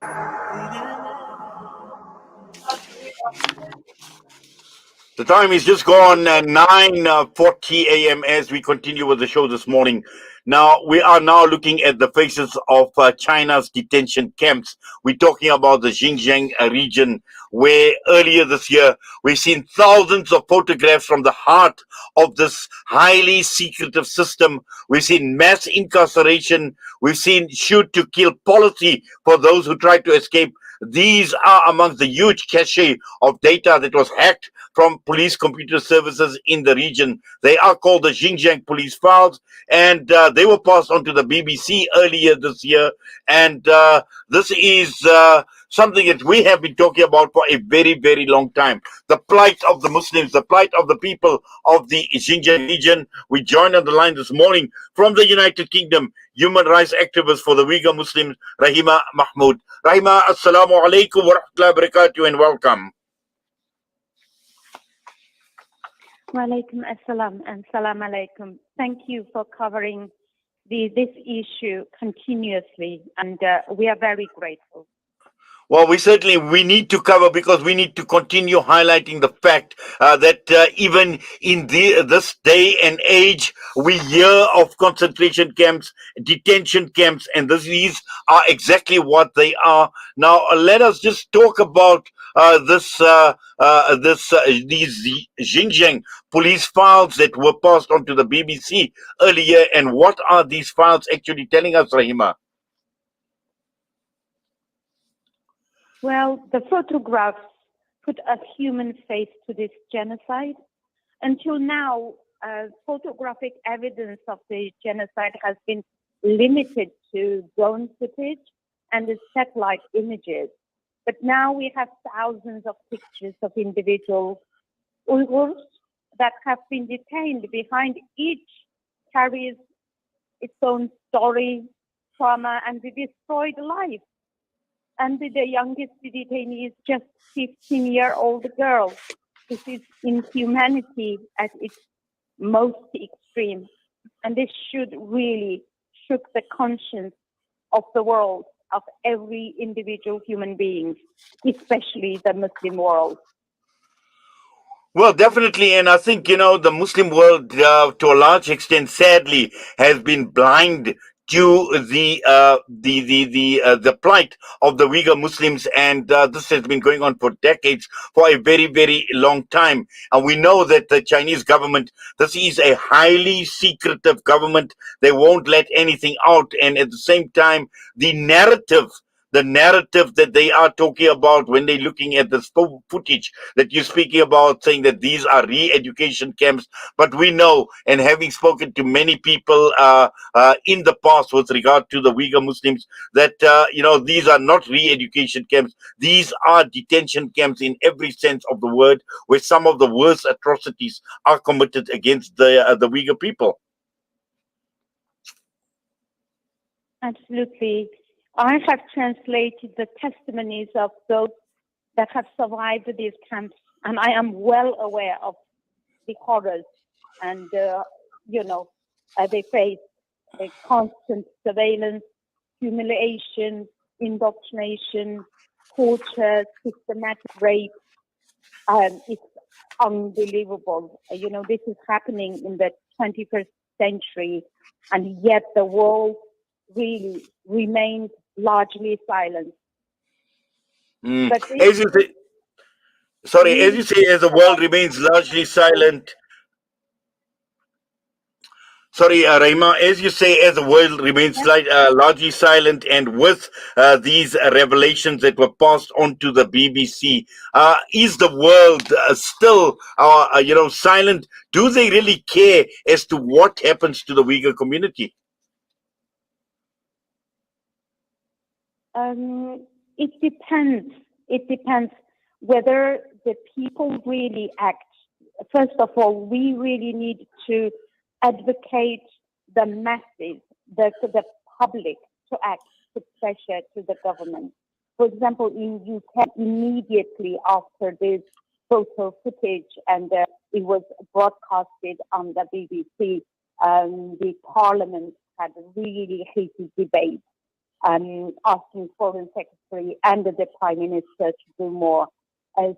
The time is just gone 9:40 a.m. as we continue with the show this morning. Now, we are now looking at the faces of China's detention camps. We're talking about the Xinjiang region, where earlier this year we've seen thousands of photographs from the heart of this highly secretive system. We've seen mass incarceration. We've seen shoot to kill policy for those who try to escape. These are amongst the huge cache of data that was hacked from police computer services in the region. They are called the Xinjiang police files, and they were passed on to the BBC earlier this year. And this is something that we have been talking about for a very, very long time. The plight of the Muslims, the plight of the people of the Xinjiang region. We joined on the line this morning from the United Kingdom, human rights activist for the Uyghur Muslims, Rahima Mahmut. Rahima, assalamu alaikum wa rahmatullahi wa barakatuh, and welcome. Walaikum assalam and salam alaikum. Thank you for covering this issue continuously, and we are very grateful. Well, we need to cover, because we need to continue highlighting the fact that even in this day and age, we hear of concentration camps, detention camps, and these are exactly what they are. Now, let us just talk about these Xinjiang police files that were passed on to the BBC earlier, and what are these files actually telling us, Rahima? Well, the photographs put a human face to this genocide. Until now, photographic evidence of the genocide has been limited to drone footage and the satellite images. But now we have thousands of pictures of individual Uyghurs that have been detained. Behind each carries its own story, trauma, and the destroyed life. And the youngest detainee is just 15-year-old girl. This is inhumanity at its most extreme. And this should really shook the conscience of the world, of every individual human being, especially the Muslim world. Well, definitely, and I think the Muslim world, to a large extent, sadly, has been blind to the plight of the Uyghur Muslims, and this has been going on for decades, for a very, very long time. And we know that the Chinese government, this is a highly secretive government. They won't let anything out, and at the same time, the narrative that they are talking about when they're looking at this footage that you're speaking about, saying that these are re-education camps. But we know, and having spoken to many people in the past with regard to the Uyghur Muslims, that these are not re-education camps. These are detention camps in every sense of the word, where some of the worst atrocities are committed against the Uyghur people. Absolutely. I have translated the testimonies of those that have survived these camps, and I am well aware of the horrors. And, they face a constant surveillance, humiliation, indoctrination, torture, systematic rape. It's unbelievable. This is happening in the 21st century, and yet the world really remains largely silent. But as you say, as the world remains largely silent. Sorry, Rahima, as you say, as the world remains largely silent, and with these revelations that were passed on to the BBC, is the world still, silent? Do they really care as to what happens to the Uyghur community? It depends. It depends whether the people really act. First of all, we really need to advocate the masses, the public, to act, put pressure to the government. For example, in UK, immediately after this photo footage and it was broadcasted on the BBC, the Parliament had a really heated debate. asking Foreign Secretary and the Prime Minister to do more,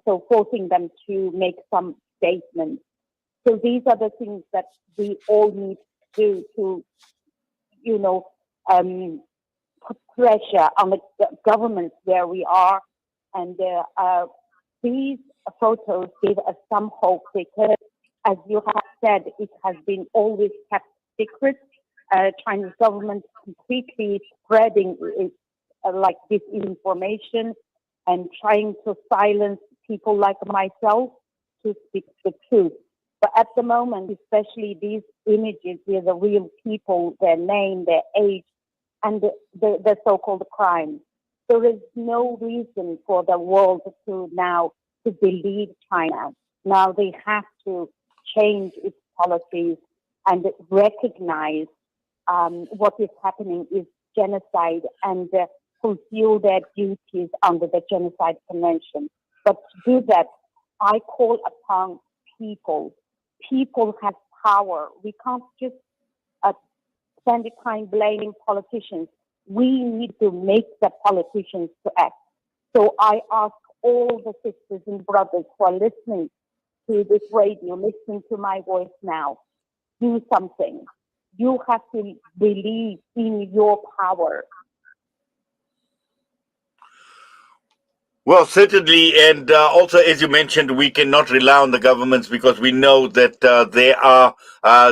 so forcing them to make some statements. So these are the things that we all need to do to, put pressure on the governments where we are. And these photos give us some hope because, as you have said, it has been always kept secret. Chinese government completely spreading like disinformation and trying to silence people like myself to speak the truth. But at the moment, especially these images with the real people, their name, their age, and the so-called crime, there is no reason for the world to now to believe China. Now they have to change its policies and recognize what is happening is genocide and fulfill their duties under the Genocide Convention. But to do that, I call upon people. People have power. We can't just spend the time blaming politicians. We need to make the politicians to act. So I ask all the sisters and brothers who are listening to this radio, listening to my voice now, do something. You have to believe in your power. Well, certainly, and also, as you mentioned, we cannot rely on the governments because we know that there are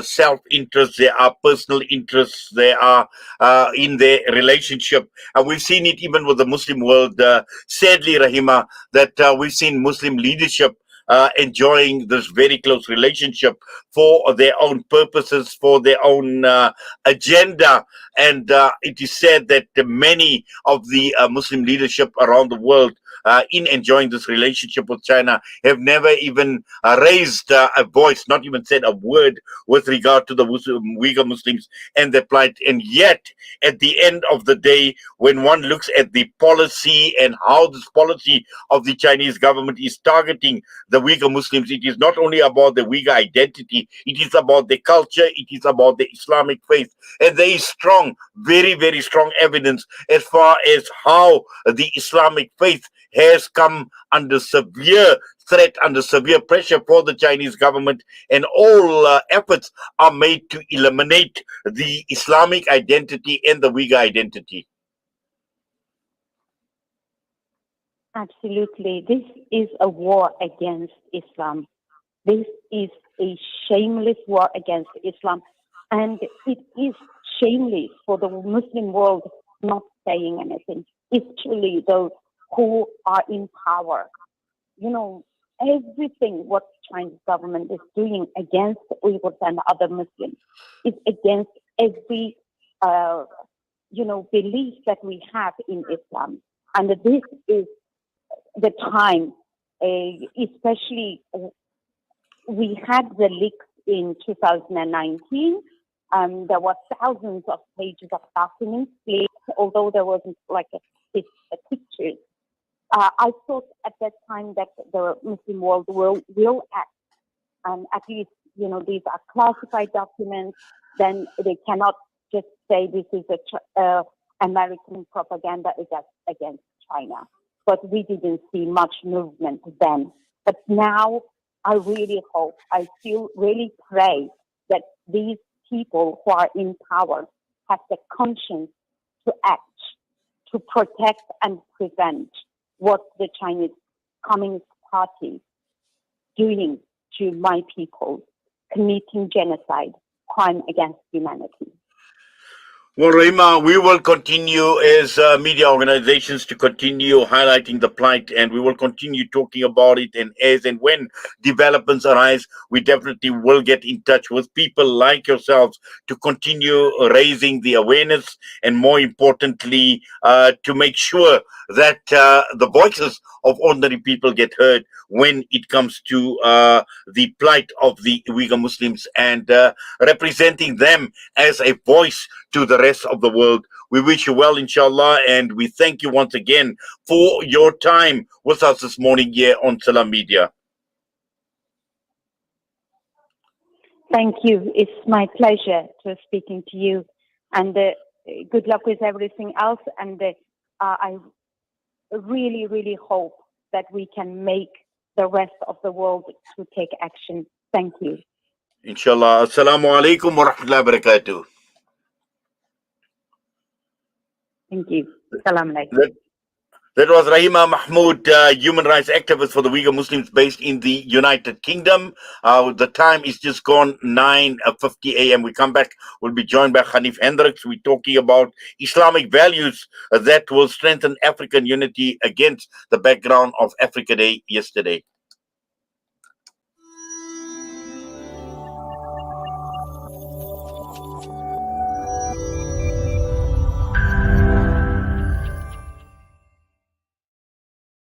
self-interests, there are personal interests, there are in their relationship, and we've seen it even with the Muslim world. Sadly, Rahima, that we've seen Muslim leadership enjoying this very close relationship for their own purposes, for their own agenda. And it is said that many of the Muslim leadership around the world in enjoying this relationship with China have never even raised a voice, not even said a word with regard to the Uyghur Muslims and their plight. And yet, at the end of the day, when one looks at the policy and how this policy of the Chinese government is targeting the Uyghur Muslims, it is not only about the Uyghur identity, it is about their culture, it is about the Islamic faith. And there is strong, very, very strong evidence as far as how the Islamic faith has come under severe threat, under severe pressure for the Chinese government, and all efforts are made to eliminate the Islamic identity and the Uyghur identity. Absolutely. This is a war against Islam. This is a shameless war against Islam. And it is shameless for the Muslim world not saying anything, especially those who are in power. Everything what Chinese government is doing against Uyghurs and other Muslims is against every, belief that we have in Islam. And this is the time, especially we had the leaks in 2019. There were thousands of pages of documents leaked, although there wasn't like a pictures. I thought at that time that the Muslim world will act, and at least these are classified documents. Then they cannot just say this is a American propaganda against China. But we didn't see much movement then. But now I really hope, I still really pray that these people who are in power have the conscience to act, to protect and prevent what the Chinese Communist Party doing to my people, committing genocide, crime against humanity. Well, Rahima, we will continue as media organizations to continue highlighting the plight, and we will continue talking about it. And as and when developments arise, we definitely will get in touch with people like yourselves to continue raising the awareness, and more importantly, to make sure that the voices of ordinary people get heard when it comes to the plight of the Uyghur Muslims, and representing them as a voice to the rest of the world. We wish you well, inshallah, and we thank you once again for your time with us this morning here on Salam Media. Thank you. It's my pleasure to speaking to you. And good luck with everything else. And I really, really hope that we can make the rest of the world to take action. Thank you. Inshallah. Assalamu alaikum wa rahmatullahi wa barakatuh. Thank you. Salam alaikum. That was Rahima Mahmut, human rights activist for the Uyghur Muslims based in the United Kingdom. The time is just gone 9:50 a.m. We come back. We'll be joined by Hanif Hendricks. We're talking about Islamic values that will strengthen African unity against the background of Africa Day yesterday.